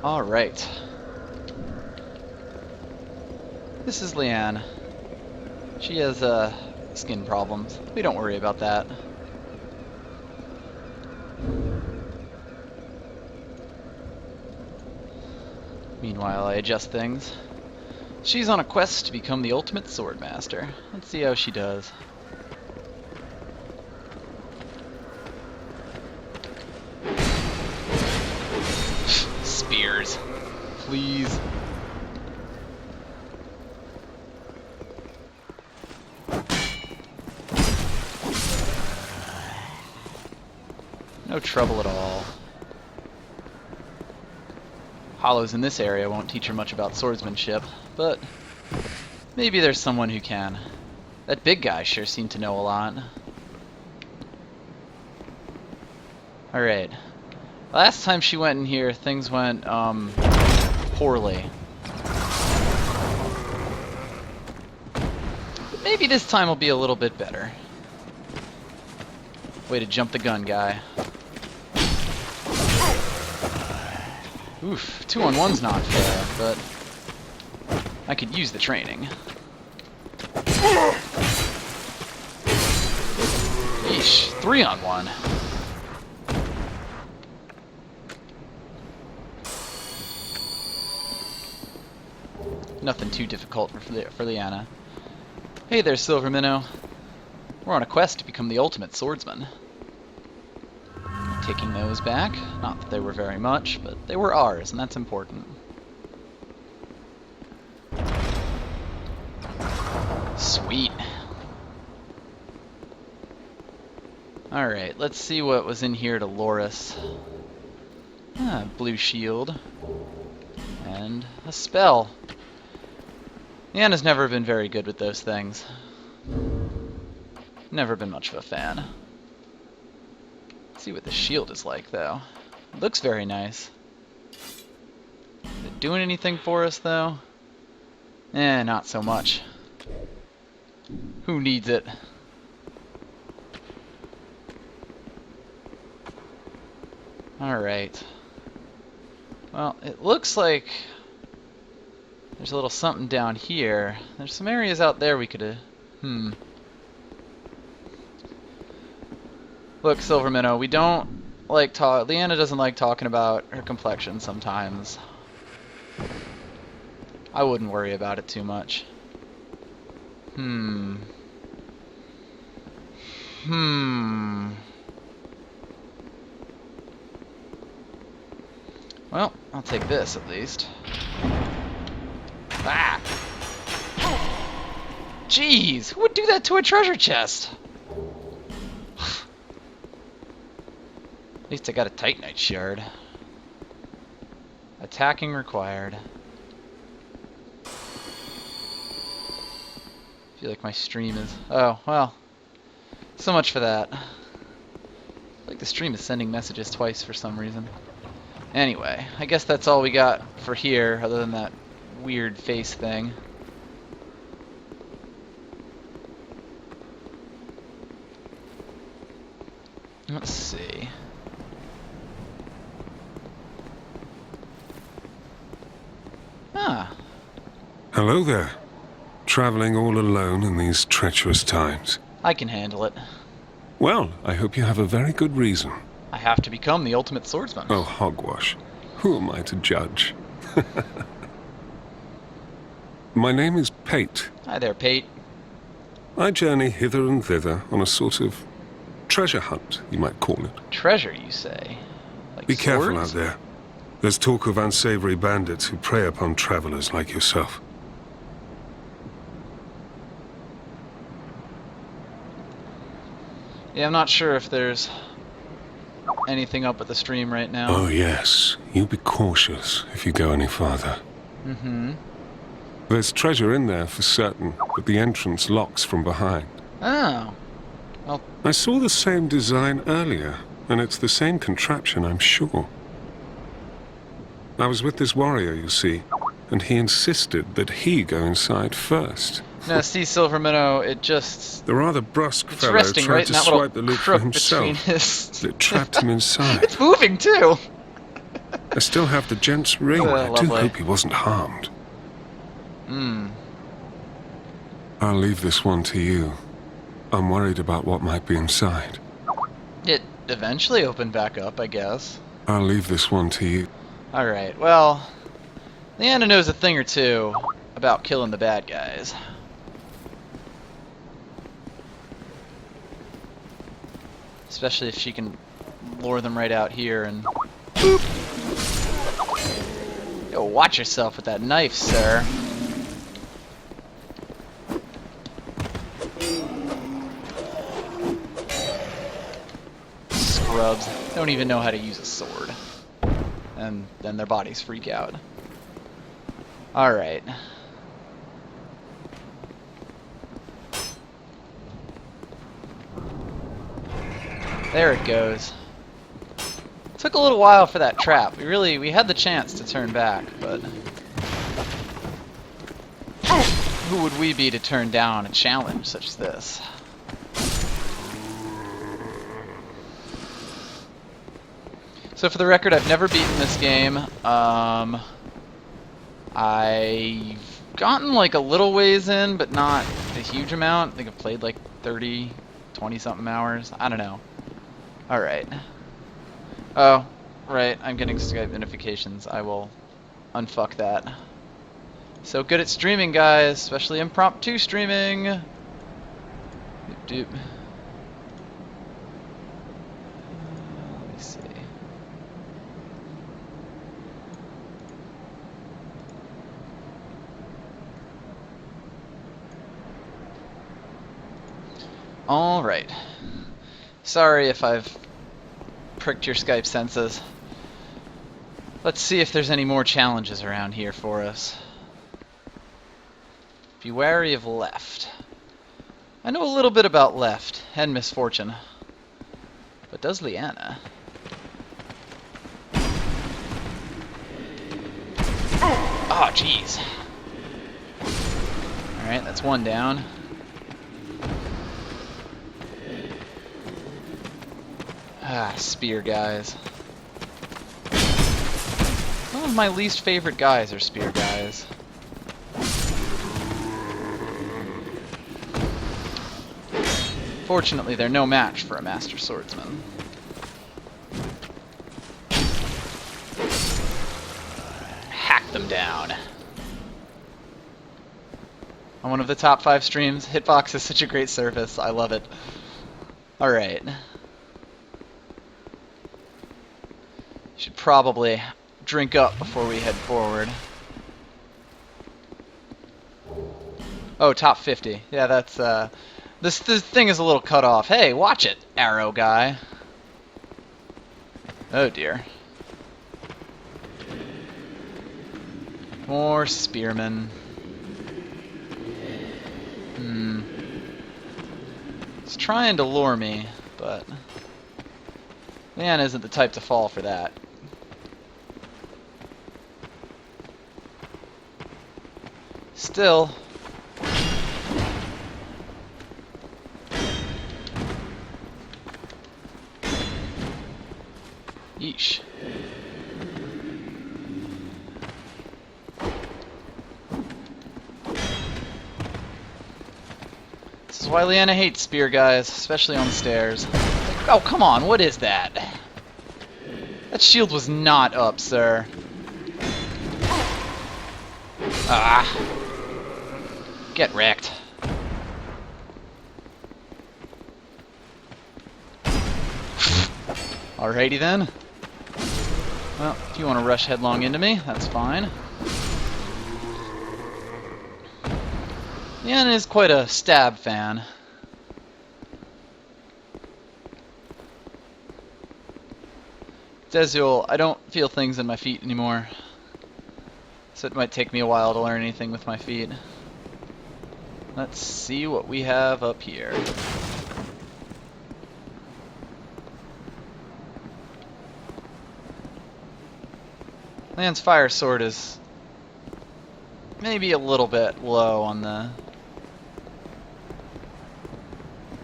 Alright. This is Leanne. She has skin problems. We don't worry about that. Meanwhile, I adjust things. She's on a quest to become the ultimate swordmaster. Let's see how she does. Spears. Please. No trouble at all. Hollows in this area won't teach her much about swordsmanship, but maybe there's someone who can. That big guy sure seemed to know a lot. Alright. Last time she went in here, things went, poorly. But maybe this time will be a little bit better. Way to jump the gun, guy. Oof, 2-on-1's not fair, but I could use the training. Yeesh, 3-on-1. Nothing too difficult for Leanne. Hey there, Silver Minnow. We're on a quest to become the ultimate swordsman. Taking those back. Not that they were very much, but they were ours, and that's important. Sweet. Alright, let's see what was in here to lure us. Ah, blue shield. And a spell. Leanne's never been very good with those things. Never been much of a fan. Let's see what the shield is like, though. It looks very nice. Is it doing anything for us, though? Eh, not so much. Who needs it? Alright. Well, it looks like there's a little something down here. There's some areas out there we could... Look, Silver Minnow, we don't like talk. Leanne doesn't like talking about her complexion sometimes. I wouldn't worry about it too much. Well, I'll take this at least. Ah! Jeez, who would do that to a treasure chest? At least I got a Titanite shard. Attacking required. I feel like my stream is... Oh, well. So much for that. I feel like the stream is sending messages twice for some reason. Anyway, I guess that's all we got for here, other than that weird face thing. Let's see. Ah. Hello there. Traveling all alone in these treacherous times. I can handle it. Well, I hope you have a very good reason. I have to become the ultimate swordsman. Oh, hogwash. Who am I to judge? My name is Pate. Hi there, Pate. I journey hither and thither on a sort of treasure hunt, you might call it. Treasure, you say? Like Be careful swords? out there. There's talk of unsavory bandits who prey upon travelers like yourself. Yeah, I'm not sure if there's anything up at the stream right now. Oh yes, you be cautious if you go any farther. There's treasure in there for certain, but the entrance locks from behind. Oh. Well, I saw the same design earlier, and it's the same contraption, I'm sure. I was with this warrior, you see, and he insisted that he go inside first. no, see, Silver Minnow, it just... The rather brusque It's fellow resting tried right to in that little swipe the loot for crook between himself. his... It trapped him inside. It's moving, too! I still have the gent's ring. I do Lovely. hope he wasn't harmed. Hmm. I'll leave this one to you. I'm worried about what might be inside. It eventually opened back up, I guess. I'll leave this one to you. Alright, well, Leanne knows a thing or two about killing the bad guys. Especially if she can lure them right out here and... Boop! Yo, watch yourself with that knife, sir. Scrubs. Don't even know how to use a sword. And then their bodies freak out. Alright. There it goes. Took a little while for that trap. We had the chance to turn back, but who would we be to turn down a challenge such as this? So for the record, I've never beaten this game. I've gotten like a little ways in, but not a huge amount. I think I've played like 30, 20 something hours. I don't know. Alright. Oh, right. I'm getting Skype notifications. I will unfuck that. So good at streaming, guys. Especially impromptu streaming. Doop doop. Let me see. Alright. Sorry if I've pricked your Skype senses. Let's see if there's any more challenges around here for us. Be wary of left. I know a little bit about left and misfortune. But does Leanne? Oh, jeez. Alright, that's one down. Ah, spear guys. Some of my least favorite guys are spear guys. Fortunately, they're no match for a master swordsman. Hack them down. On one of the top 5 streams, Hitbox is such a great service. I love it. Alright. Should probably drink up before we head forward. Oh, top 50. Yeah, that's, this thing is a little cut off. Hey, watch it, arrow guy. Oh, dear. More spearmen. It's trying to lure me, but Leanne isn't the type to fall for that. Still. Yeesh. This is why Leanne hates spear guys, especially on the stairs. Oh, come on, what is that? That shield was not up, sir. Ah. Get wrecked. Alrighty then. Well, if you want to rush headlong into me, that's fine. Leanne is quite a stab fan. Dezuel, I don't feel things in my feet anymore. So it might take me a while to learn anything with my feet. Let's see what we have up here. Leanne's fire sword is maybe a little bit low on the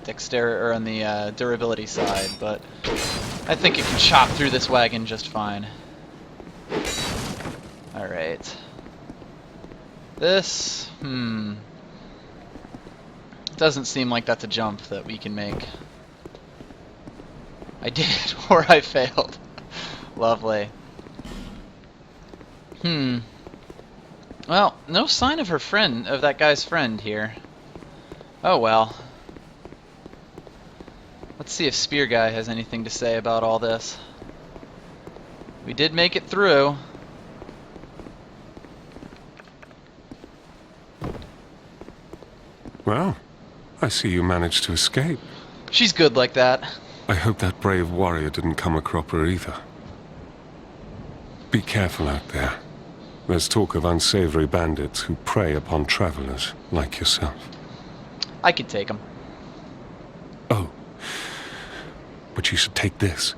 dexterity or on the durability side, but I think it can chop through this wagon just fine. Alright. This, doesn't seem like that's a jump that we can make. I did, or I failed. Lovely. Well, no sign of her friend, of that guy's friend here. Oh well. Let's see if Spear Guy has anything to say about all this. We did make it through. Well, I see you managed to escape. She's good like that. I hope that brave warrior didn't come a cropper either. Be careful out there. There's talk of unsavory bandits who prey upon travelers like yourself. I could take him. Oh. But you should take this.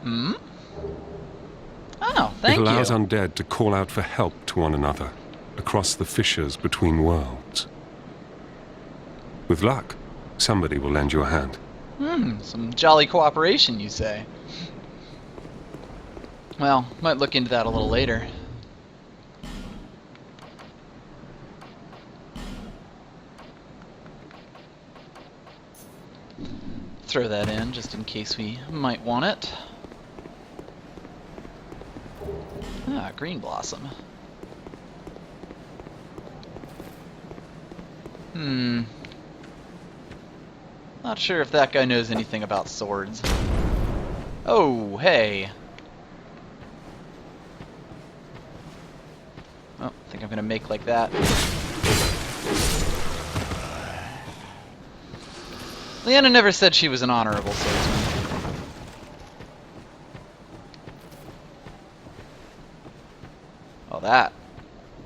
Oh, thank It you. allows undead to call out for help to one another across the fissures between worlds. With luck, somebody will lend you a hand. Some jolly cooperation, you say. Well, might look into that a little later. Throw that in just in case we might want it. Ah, green blossom. Not sure if that guy knows anything about swords. Oh, hey. Oh, I think I'm gonna make like that. Leanne never said she was an honorable swordsman. Oh,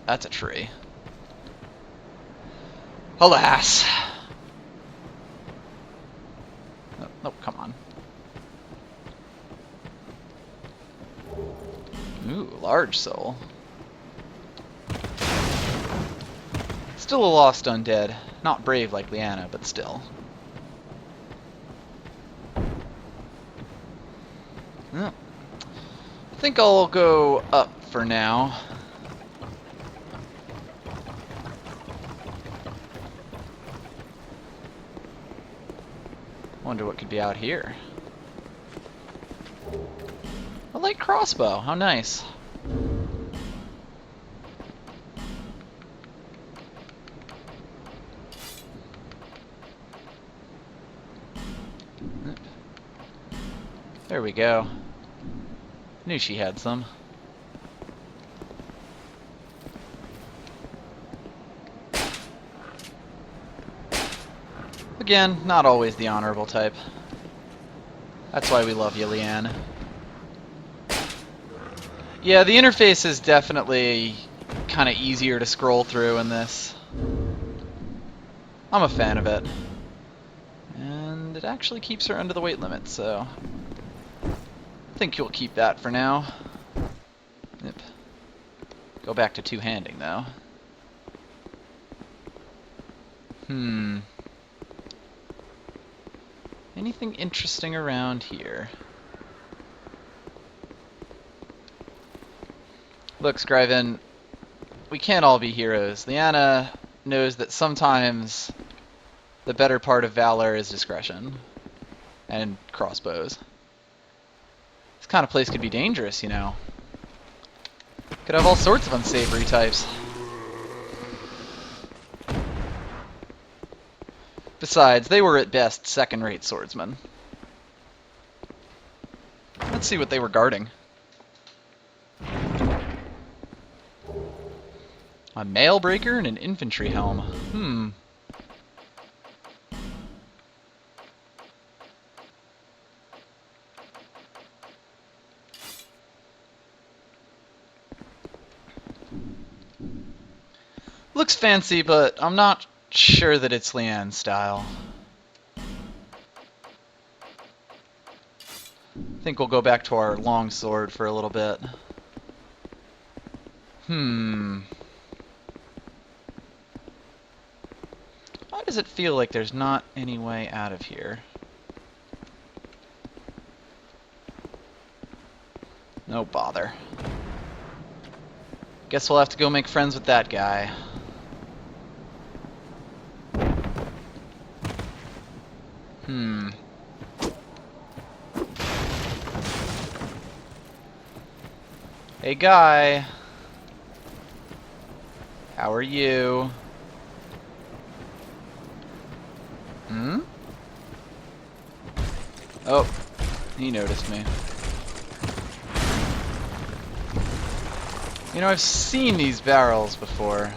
that's a tree. Alas. Oh, come on. Ooh, large soul. Still a lost undead. Not brave like Leanne, but still. Well, I think I'll go up for now. Wonder what could be out here. A light crossbow, how nice. There we go. Knew she had some. Again, not always the honorable type. That's why we love you, Leanne. Yeah, the interface is definitely kind of easier to scroll through in this. I'm a fan of it. And it actually keeps her under the weight limit, so I think you'll keep that for now. Yep. Go back to two-handing, though. Anything interesting around here? Look, Scriven, we can't all be heroes. Leanne knows that sometimes the better part of valor is discretion. And crossbows. This kind of place could be dangerous, you know. Could have all sorts of unsavory types. Besides, they were at best second-rate swordsmen. Let's see what they were guarding. A mail breaker and an infantry helm. Looks fancy, but I'm not sure that it's Leanne's style. I think we'll go back to our long sword for a little bit. Why does it feel like there's not any way out of here? No bother. Guess we'll have to go make friends with that guy. Hey guy. How are you? Oh, he noticed me. You know, I've seen these barrels before.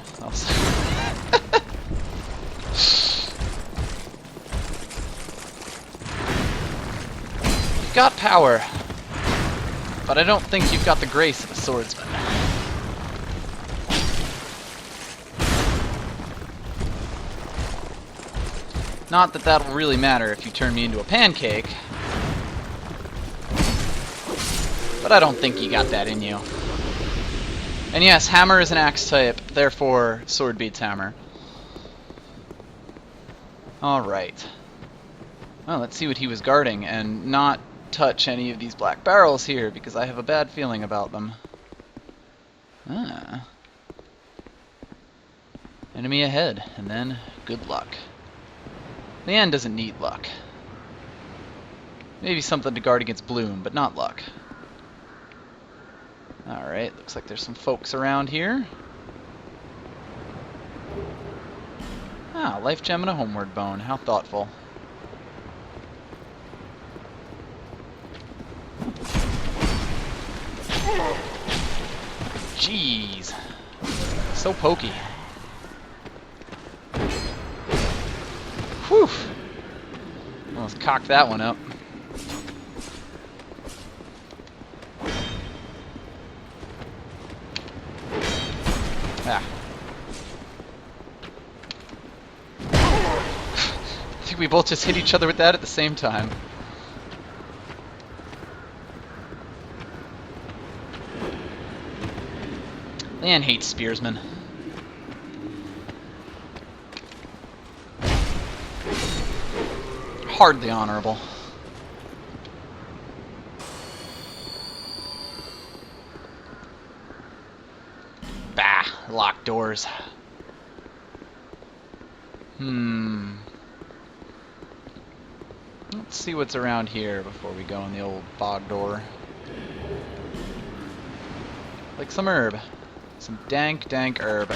You've got power, but I don't think you've got the grace of a swordsman. Not that that'll really matter if you turn me into a pancake, but I don't think you got that in you. And yes, hammer is an axe type, therefore sword beats hammer. Alright. Well, let's see what he was guarding, and not touch any of these black barrels here, because I have a bad feeling about them. Ah. Enemy ahead, and then good luck. Leanne doesn't need luck. Maybe something to guard against bloom, but not luck. Alright, looks like there's some folks around here. Ah, life gem and a homeward bone. How thoughtful. Jeez. So pokey. Whew. Almost cocked that one up. Ah. I think we both just hit each other with that at the same time. Leanne hates spearsmen. Hardly honorable. Bah, locked doors. Let's see what's around here before we go in the old bog door. Like some herb. Some dank, dank herb.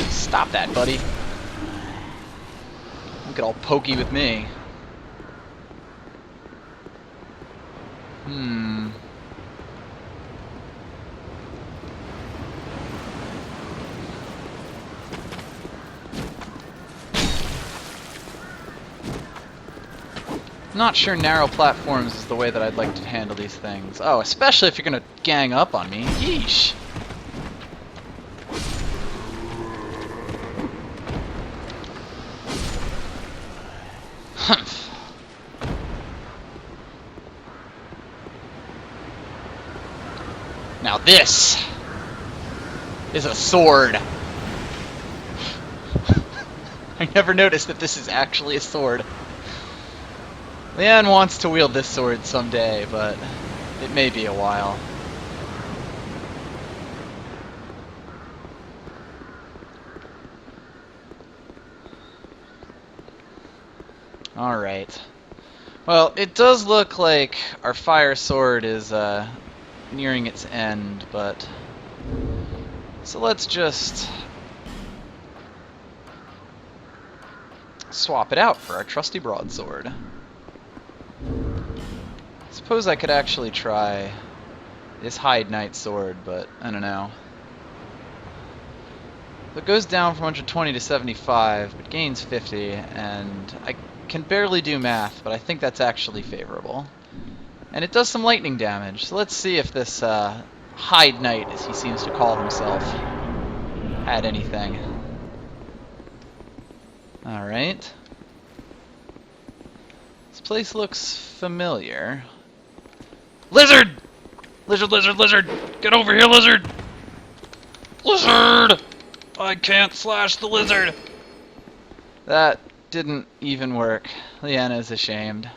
Stop that, buddy. Don't get all pokey with me. Not sure narrow platforms is the way that I'd like to handle these things. Oh, especially if you're gonna gang up on me. Yeesh. Humph. Now this is a sword. I never noticed that this is actually a sword. Leanne wants to wield this sword someday, but it may be a while. Alright. Well, it does look like our fire sword is nearing its end, but... So let's just... swap it out for our trusty broadsword. Suppose I could actually try this Hide Knight sword, but I don't know. It goes down from 120 to 75, but gains 50, and I can barely do math, but I think that's actually favorable. And it does some lightning damage, so let's see if this Hide Knight, as he seems to call himself, had anything. Alright. This place looks familiar. Lizard! Lizard, lizard, lizard! Get over here, lizard! Lizard! I can't slash the lizard! That didn't even work. Leanna's ashamed.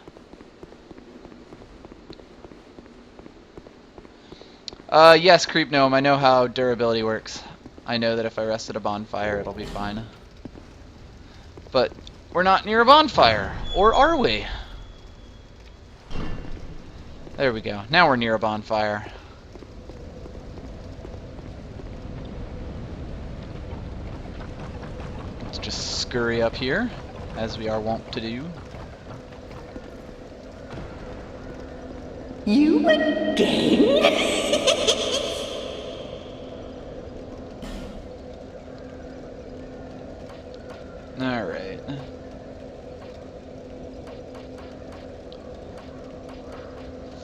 Yes, Creep Gnome, I know how durability works. I know that if I rest at a bonfire, it'll be fine. But we're not near a bonfire, or are we? There we go. Now we're near a bonfire. Let's just scurry up here, as we are wont to do. You again? Alright. I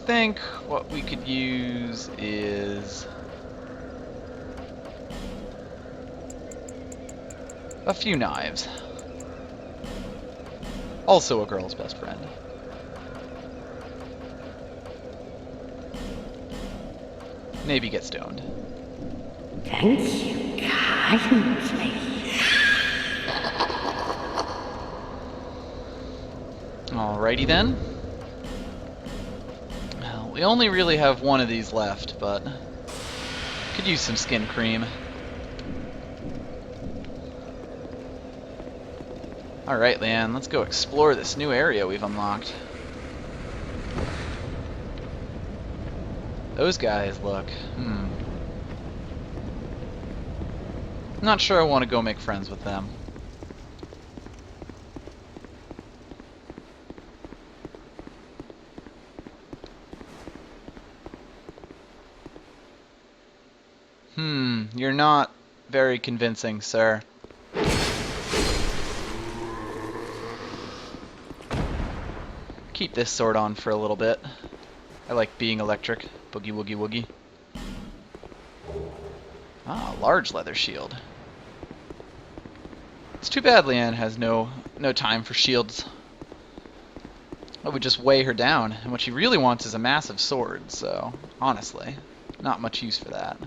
think what we could use is a few knives. Also a girl's best friend. Maybe get stoned. Thank you kindly. Alrighty then. Well, we only really have one of these left, but could use some skin cream. Alright, Leanne, let's go explore this new area we've unlocked. Those guys look, Not sure I want to go make friends with them. You're not very convincing, sir. Keep this sword on for a little bit. I like being electric. Boogie woogie woogie. Ah, large leather shield. It's too bad Leanne has no time for shields. I would just weigh her down, and what she really wants is a massive sword, so honestly, not much use for that.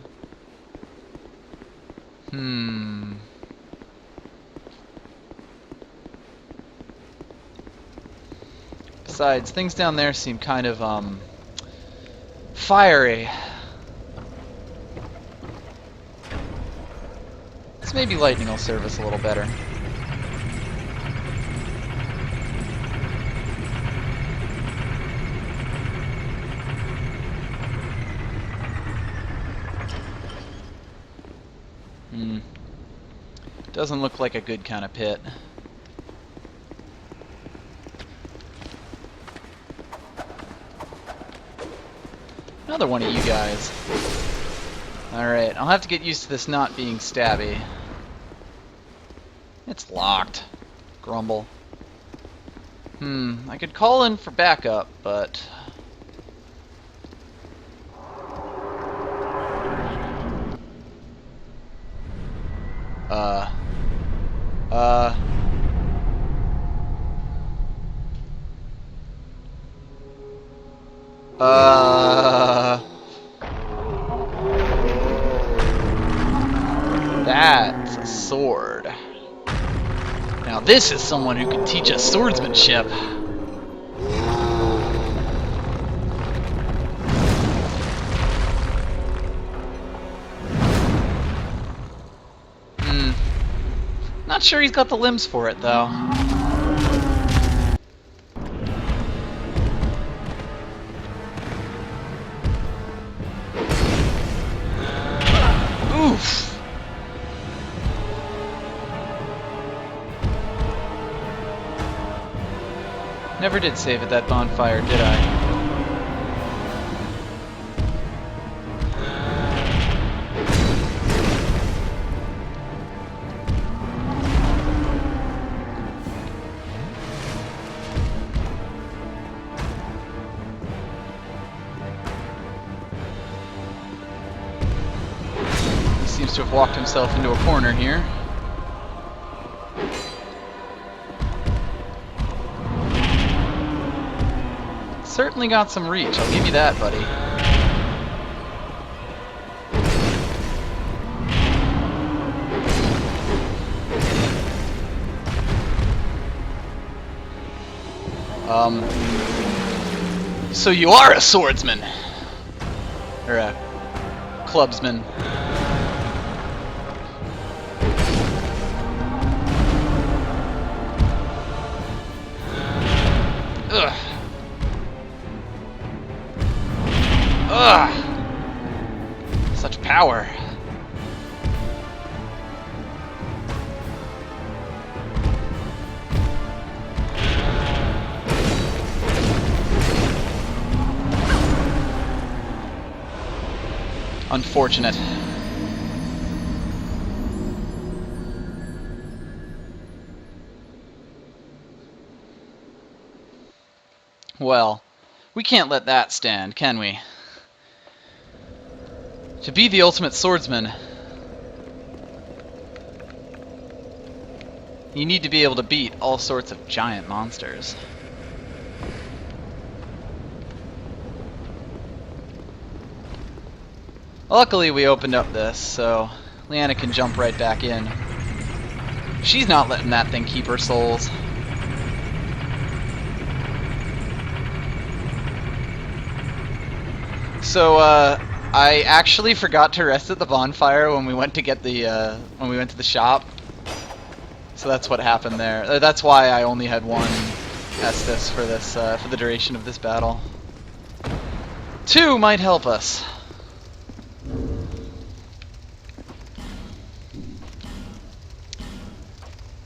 Besides, things down there seem kind of, fiery. So maybe lightning will serve us a little better. Doesn't look like a good kind of pit. Another one of you guys. Alright, I'll have to get used to this not being stabby. It's locked. Grumble. I could call in for backup, but... That's a sword. Now this is someone who can teach us swordsmanship. Not sure he's got the limbs for it, though. Oof! Never did save at that bonfire, did I? He seems to have walked himself into a corner here. Certainly got some reach, I'll give you that, buddy. So you are a swordsman! Or a clubsman. Ugh. Ugh. Such power. Unfortunate. Well, we can't let that stand, can we? To be the ultimate swordsman, you need to be able to beat all sorts of giant monsters. Luckily, we opened up this, so Leanne can jump right back in. She's not letting that thing keep her souls. So, I actually forgot to rest at the bonfire when we went to get the, when we went to the shop. So that's what happened there. That's why I only had one Estus for this, for the duration of this battle. 2 might help us.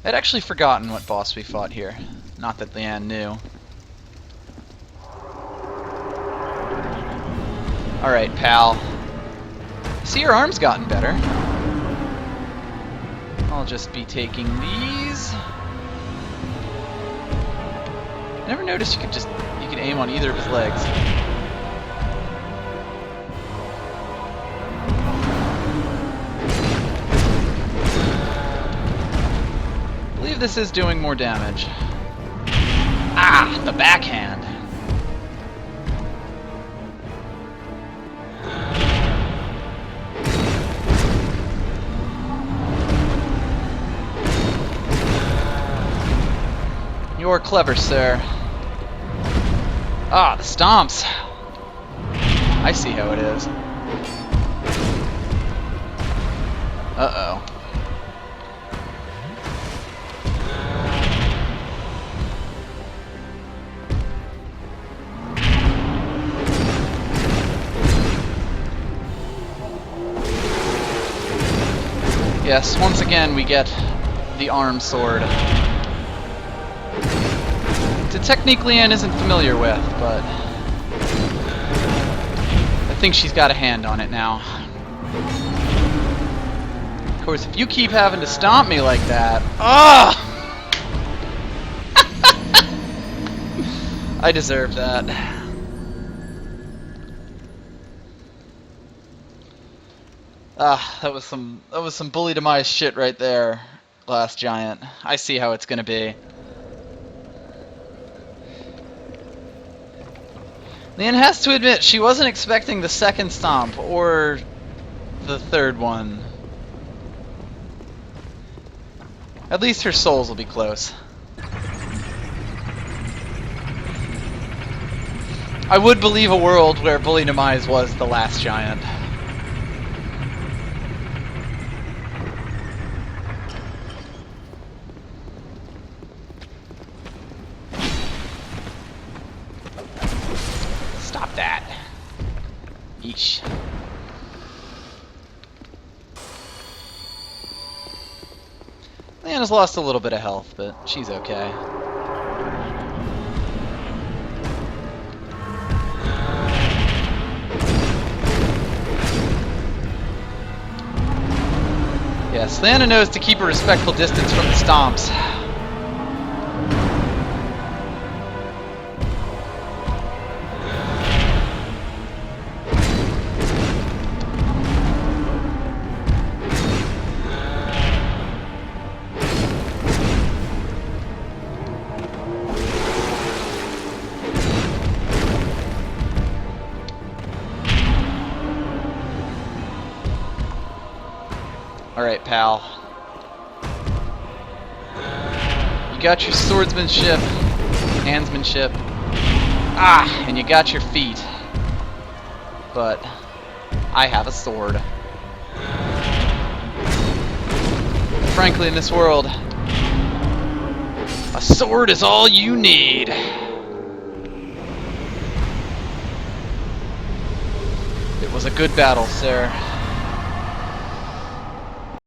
I'd actually forgotten what boss we fought here. Not that Leanne knew. Alright, pal. See, your arm's gotten better. I'll just be taking these. I never noticed you could aim on either of his legs. I believe this is doing more damage. Ah, the backhand. You're clever, sir. Ah, the stomps. I see how it is. Uh-oh. Yes, once again we get the arm sword. It's a technique Leanne isn't familiar with, but I think she's got a hand on it now. Of course, if you keep having to stomp me like that... Ah! I deserve that. Ah, that was some bully demise shit right there, Glass Giant. I see how it's gonna be. Leanne has to admit, she wasn't expecting the second stomp, or the third one. At least her souls will be close. I would believe a world where Bully Demise was the last giant. Stop that. Yeesh. Leanne's lost a little bit of health, but she's okay. Yes, Leanne knows to keep a respectful distance from the stomps. Alright, pal. You got your swordsmanship, handsmanship, and you got your feet. But I have a sword. Frankly, in this world, a sword is all you need. It was a good battle, sir.